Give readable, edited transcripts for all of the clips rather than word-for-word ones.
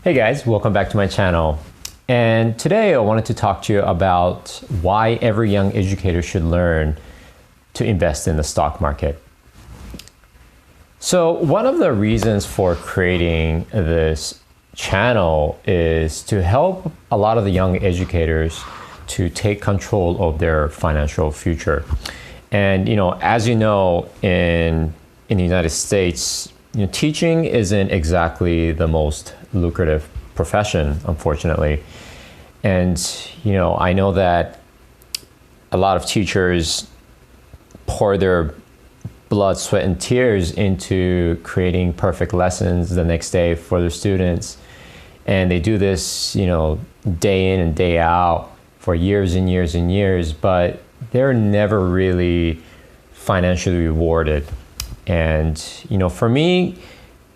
Hey guys, welcome back to my channel. And today I wanted to talk to you about why every young educator should learn to invest in the stock market. So one of the reasons for creating this channel is to help a lot of the young educators to take control of their financial future. And as you know, in the United States, teaching isn't exactly the most lucrative profession, unfortunately. And I know that a lot of teachers pour their blood, sweat, and tears into creating perfect lessons the next day for their students. And they do this, day in and day out for years and years and years, but they're never really financially rewarded. And, for me,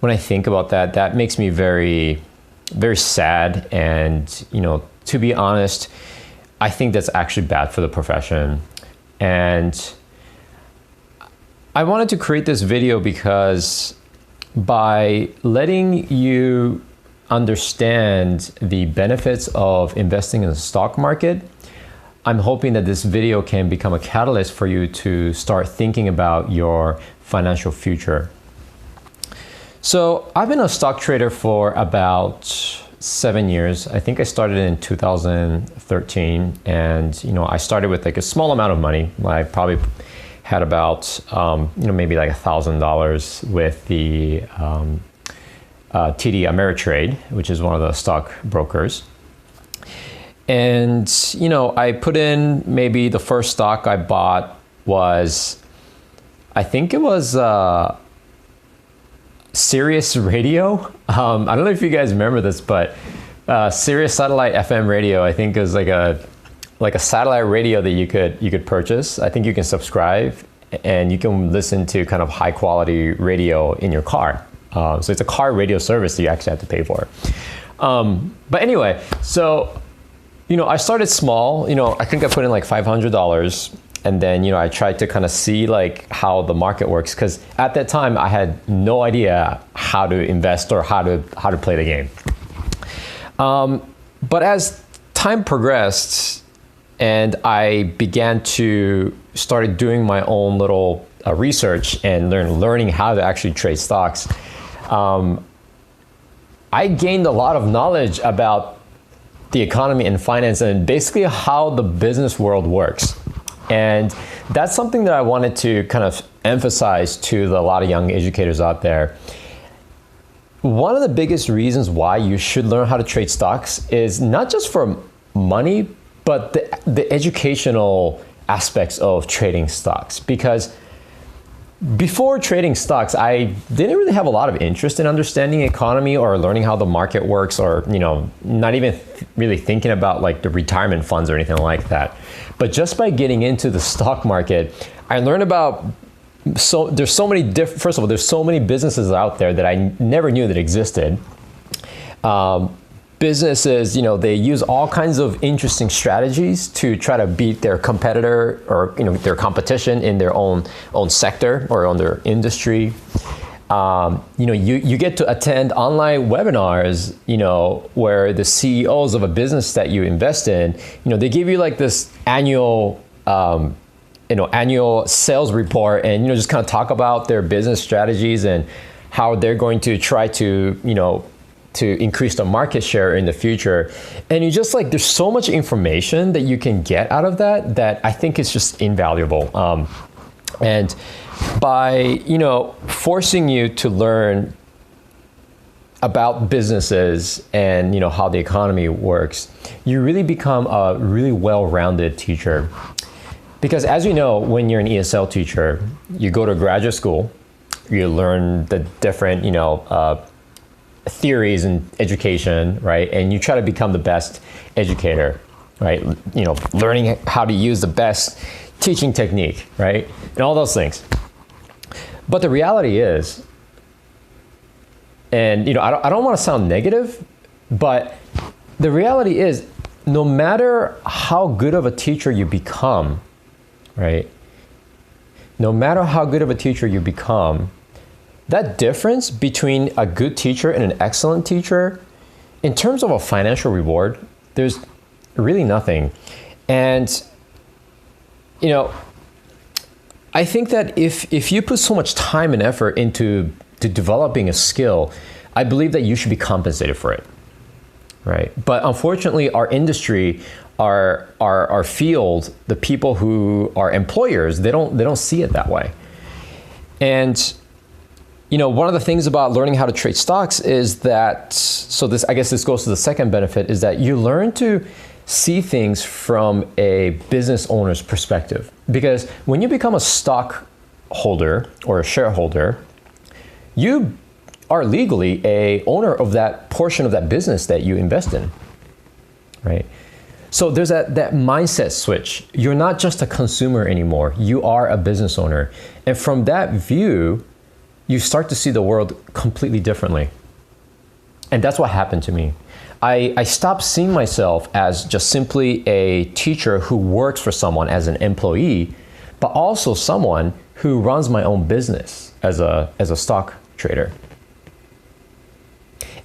when I think about that, that makes me very, very sad. And, to be honest, I think that's actually bad for the profession. And I wanted to create this video because by letting you understand the benefits of investing in the stock market, I'm hoping that this video can become a catalyst for you to start thinking about your financial future. So I've been a stock trader for about 7 years. I think I started in 2013, and I started with like a small amount of money. I probably had about maybe like $1,000 with the TD Ameritrade, which is one of the stock brokers. And I put in, maybe the first stock I bought was, I think it was Sirius Radio. I don't know if you guys remember this, but Sirius Satellite FM Radio, I think, is like a satellite radio that you could purchase. I think you can subscribe and you can listen to kind of high quality radio in your car. So it's a car radio service that you actually have to pay for. But anyway, so I started small. I think I put in like $500. And then, I tried to kind of see like how the market works, because at that time I had no idea how to invest or how to play the game. But as time progressed and I began to started doing my own little research and learning how to actually trade stocks, I gained a lot of knowledge about the economy and finance and basically how the business world works. And that's something that I wanted to kind of emphasize to a lot of young educators out there. One of the biggest reasons why you should learn how to trade stocks is not just for money, but the educational aspects of trading stocks. Because before trading stocks, I didn't really have a lot of interest in understanding the economy or learning how the market works, or not even really thinking about like the retirement funds or anything like that. But just by getting into the stock market, I learned about there's so many different. First of all, there's so many businesses out there that I never knew that existed. Businesses, they use all kinds of interesting strategies to try to beat their competitor or their competition in their own sector or on their industry. You get to attend online webinars, where the CEOs of a business that you invest in, they give you like this annual sales report, and just kind of talk about their business strategies and how they're going to try to increase the market share in the future. And you just there's so much information that you can get out of that I think is just invaluable. And by, forcing you to learn about businesses and, how the economy works, you really become a really well-rounded teacher. Because as you know, when you're an ESL teacher, you go to graduate school, you learn the different, theories in education, right? And you try to become the best educator, right? Learning how to use the best teaching technique, right? And all those things. But the reality is, and I don't want to sound negative, but the reality is, no matter how good of a teacher you become, right? No matter how good of a teacher you become, that difference between a good teacher and an excellent teacher in terms of a financial reward, there's really nothing. And, I think that if you put so much time and effort into developing a skill, I believe that you should be compensated for it, right? But unfortunately, our industry, our field, the people who are employers, they don't see it that way. And one of the things about learning how to trade stocks is that, I guess this goes to the second benefit, is that you learn to see things from a business owner's perspective. Because when you become a stockholder or a shareholder, you are legally a owner of that portion of that business that you invest in, right? So there's that mindset switch. You're not just a consumer anymore. You are a business owner. And from that view, you start to see the world completely differently. And that's what happened to me. I stopped seeing myself as just simply a teacher who works for someone as an employee, but also someone who runs my own business as a stock trader.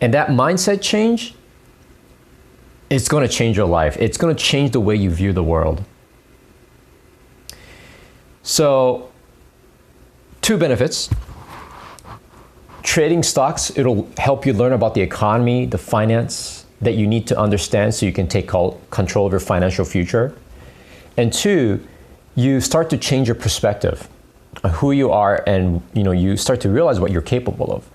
And that mindset change, it's going to change your life. It's going to change the way you view the world. So, 2 benefits. Trading stocks, it'll help you learn about the economy, the finance that you need to understand so you can take control of your financial future. And 2, you start to change your perspective on who you are, and you start to realize what you're capable of.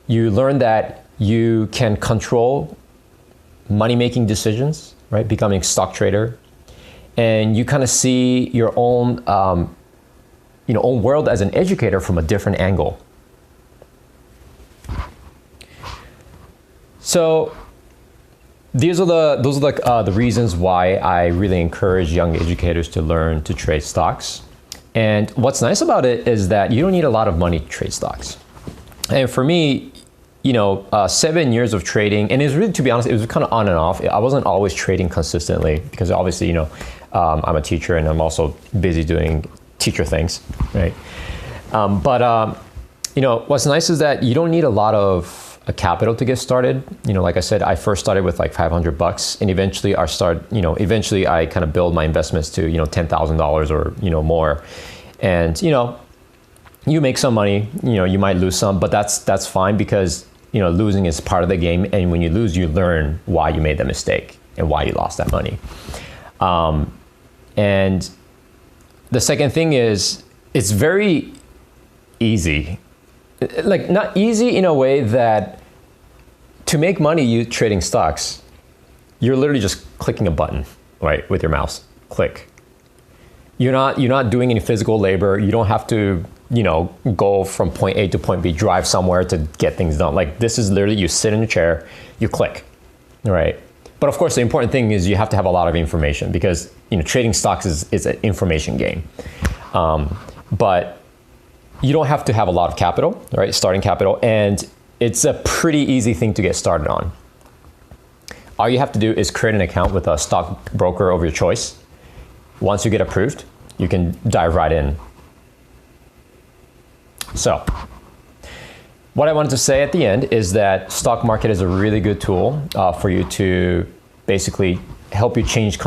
You learn that you can control money-making decisions, right? Becoming a stock trader. And you kind of see your own, own world as an educator from a different angle. So those are the reasons why I really encourage young educators to learn to trade stocks. And what's nice about it is that you don't need a lot of money to trade stocks. And for me, 7 years of trading, and it was really, to be honest, it was kind of on and off. I wasn't always trading consistently because obviously, I'm a teacher and I'm also busy doing teacher things, right? What's nice is that you don't need a lot of capital to get started. Like I said, I first started with like $500, and eventually I kind of build my investments to, $10,000 or, more. And, you make some money, you might lose some, but that's fine because, losing is part of the game. And when you lose, you learn why you made the mistake and why you lost that money. And the second thing is, it's very easy. Like, not easy in a way that to make money you trading stocks, you're literally just clicking a button, right, with your mouse. Click. You're not doing any physical labor. You don't have to, go from point A to point B, drive somewhere to get things done. Like, this is literally, you sit in a chair, you click, right? But of course, the important thing is you have to have a lot of information because, trading stocks is an information game. But you don't have to have a lot of capital, right? Starting capital, and it's a pretty easy thing to get started on. All you have to do is create an account with a stockbroker of your choice. Once you get approved, you can dive right in. So, what I wanted to say at the end is that stock market is a really good tool for you to basically help you change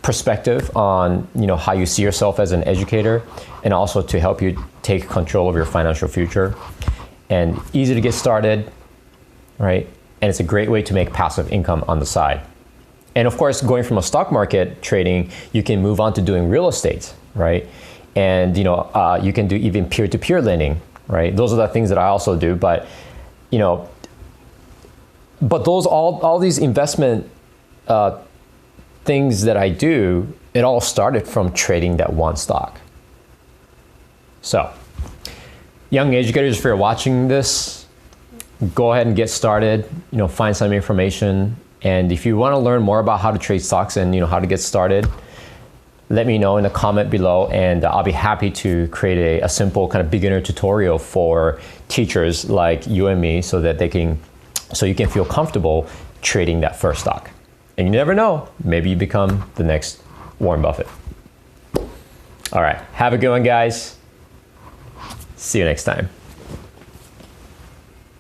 perspective on how you see yourself as an educator, and also to help you take control of your financial future. And easy to get started, right? And it's a great way to make passive income on the side. And of course, going from a stock market trading, you can move on to doing real estate, right? And you can do even peer-to-peer lending, right? Those are the things that I also do. But those all these investment things that I do, it all started from trading that one stock. So, young educators, if you're watching this, go ahead and get started. Find some information, and if you want to learn more about how to trade stocks and how to get started, let me know in the comment below, and I'll be happy to create a simple kind of beginner tutorial for teachers like you and me, so you can feel comfortable trading that first stock. And you never know, maybe you become the next Warren Buffett. All right, have a good one, guys. See you next time.